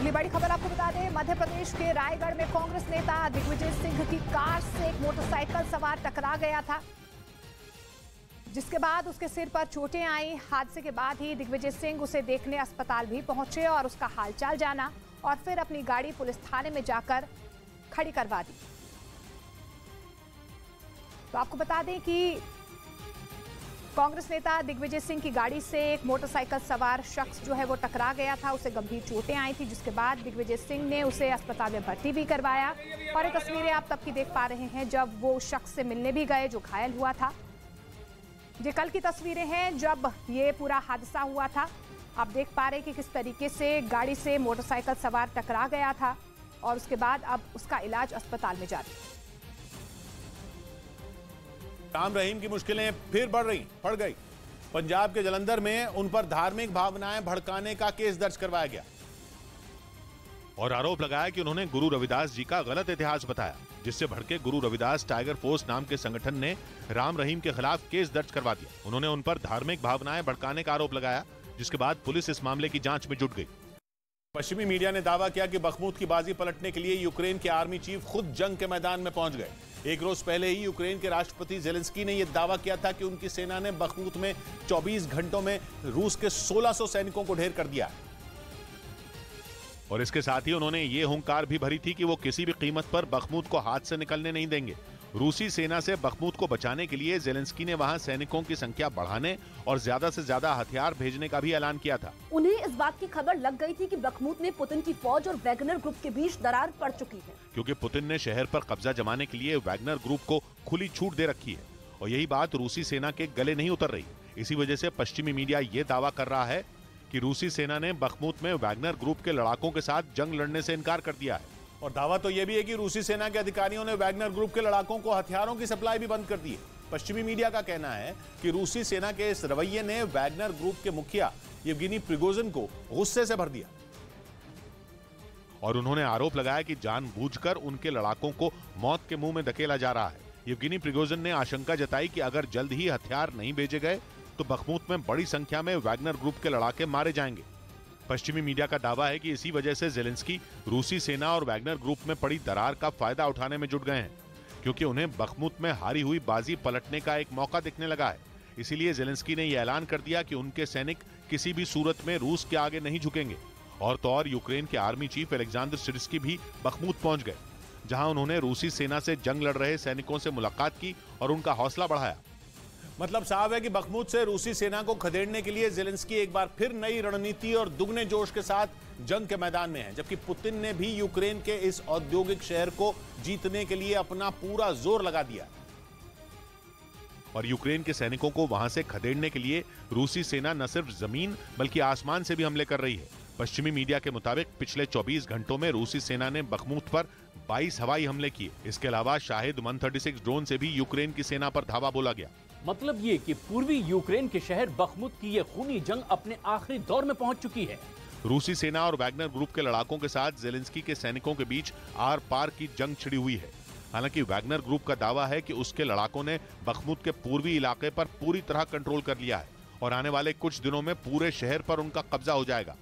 अगली बड़ी खबर आपको बता दें, मध्य प्रदेश के रायगढ़ में कांग्रेस नेता दिग्विजय सिंह की कार से एक मोटरसाइकिल सवार टकरा गया था, जिसके बाद उसके सिर पर चोटें आई। हादसे के बाद ही दिग्विजय सिंह उसे देखने अस्पताल भी पहुंचे और उसका हालचाल जाना और फिर अपनी गाड़ी पुलिस थाने में जाकर खड़ी करवा दी। तो आपको बता दें कि कांग्रेस नेता दिग्विजय सिंह की गाड़ी से एक मोटरसाइकिल सवार शख्स जो है वो टकरा गया था, उसे गंभीर चोटें आई थी, जिसके बाद दिग्विजय सिंह ने उसे अस्पताल में भर्ती भी करवाया। और ये तस्वीरें आप तब की देख पा रहे हैं जब वो शख्स से मिलने भी गए जो घायल हुआ था। ये कल की तस्वीरें हैं जब ये पूरा हादसा हुआ था। आप देख पा रहे हैं कि किस तरीके से गाड़ी से मोटरसाइकिल सवार टकरा गया था और उसके बाद अब उसका इलाज अस्पताल में जारी है। राम रहीम की मुश्किलें फिर बढ़ गई। पंजाब के जलंधर में उन पर धार्मिक भावनाएं भड़काने का केस दर्ज करवाया गया और आरोप लगाया कि उन्होंने गुरु रविदास जी का गलत इतिहास बताया, जिससे भड़के गुरु रविदास टाइगर फोर्स नाम के संगठन ने राम रहीम के खिलाफ केस दर्ज करवा दिया। उन्होंने उन पर धार्मिक भावनाएं भड़काने का आरोप लगाया, जिसके बाद पुलिस इस मामले की जांच में जुट गई। पश्चिमी मीडिया ने दावा किया कि बखमुत की बाजी पलटने के लिए यूक्रेन के आर्मी चीफ खुद जंग के मैदान में पहुंच गए। एक रोज पहले ही यूक्रेन के राष्ट्रपति जेलेंस्की ने यह दावा किया था कि उनकी सेना ने बखमुत में 24 घंटों में रूस के 1600 सैनिकों को ढेर कर दिया है। और इसके साथ ही उन्होंने ये हुंकार भी भरी थी कि वो किसी भी कीमत पर बखमुत को हाथ से निकलने नहीं देंगे। रूसी सेना से बखमुत को बचाने के लिए जेलेंस्की ने वहां सैनिकों की संख्या बढ़ाने और ज्यादा से ज्यादा हथियार भेजने का भी ऐलान किया था। उन्हें इस बात की खबर लग गई थी कि बखमुत में पुतिन की फौज और वैगनर ग्रुप के बीच दरार पड़ चुकी है, क्योंकि पुतिन ने शहर पर कब्जा जमाने के लिए वैगनर ग्रुप को खुली छूट दे रखी है और यही बात रूसी सेना के गले नहीं उतर रही। इसी वजह से पश्चिमी मीडिया ये दावा कर रहा है कि रूसी सेना ने बखमुत में वैगनर ग्रुप के लड़ाकों के साथ जंग लड़ने से इनकार कर दिया है। और दावा तो यह भी है कि रूसी सेना के अधिकारियों ने वैगनर ग्रुप के लड़ाकों को हथियारों की सप्लाई भी बंद कर दी है। पश्चिमी मीडिया का कहना है कि रूसी सेना के इस रवैये ने वैगनर ग्रुप के मुखिया येवगेनी प्रिगोजिन को गुस्से से भर दिया और उन्होंने आरोप लगाया कि जानबूझकर उनके लड़ाकों को मौत के मुंह में धकेला जा रहा है। येवगेनी प्रिगोजिन ने आशंका जताई कि अगर जल्द ही हथियार नहीं भेजे गए तो बखमुत में बड़ी संख्या में वैगनर ग्रुप के लड़ाके मारे जाएंगे। पश्चिमी मीडिया का दावा है कि इसी वजह से जेलेंस्की रूसी सेना और वैगनर ग्रुप में पड़ी दरार का फायदा उठाने में जुट गए हैं, क्योंकि उन्हें बखमुत में हारी हुई बाजी पलटने का एक मौका दिखने लगा है। इसीलिए जेलेंस्की ने यह ऐलान कर दिया कि उनके सैनिक किसी भी सूरत में रूस के आगे नहीं झुकेंगे। और तो और यूक्रेन के आर्मी चीफ अलेक्जेंडर सिर्स्की भी बखमुत पहुंच गए, जहां उन्होंने रूसी सेना से जंग लड़ रहे सैनिकों से मुलाकात की और उनका हौसला बढ़ाया। मतलब साफ है कि बखमुत से रूसी सेना को खदेड़ने के लिए जेलेंस्की एक बार फिर नई रणनीति और दुगने जोश के साथ जंग के मैदान में है, जबकि पुतिन ने भी यूक्रेन के इस औद्योगिक शहर को जीतने के लिए अपना पूरा जोर लगा दिया। और यूक्रेन के सैनिकों को वहां से खदेड़ने के लिए रूसी सेना न सिर्फ जमीन बल्कि आसमान से भी हमले कर रही है। पश्चिमी मीडिया के मुताबिक पिछले 24 घंटों में रूसी सेना ने बखमुत पर 22 हवाई हमले किए। इसके अलावा शाहिद 136 ड्रोन से भी यूक्रेन की सेना पर धावा बोला गया। मतलब ये कि पूर्वी यूक्रेन के शहर बखमुत की ये खूनी जंग अपने आखिरी दौर में पहुंच चुकी है। रूसी सेना और वैगनर ग्रुप के लड़ाकों के साथ जेलेंस्की के सैनिकों के बीच आर पार की जंग छिड़ी हुई है। हालांकि वैगनर ग्रुप का दावा है कि उसके लड़ाकों ने बखमुत के पूर्वी इलाके पर पूरी तरह कंट्रोल कर लिया है और आने वाले कुछ दिनों में पूरे शहर पर उनका कब्जा हो जाएगा।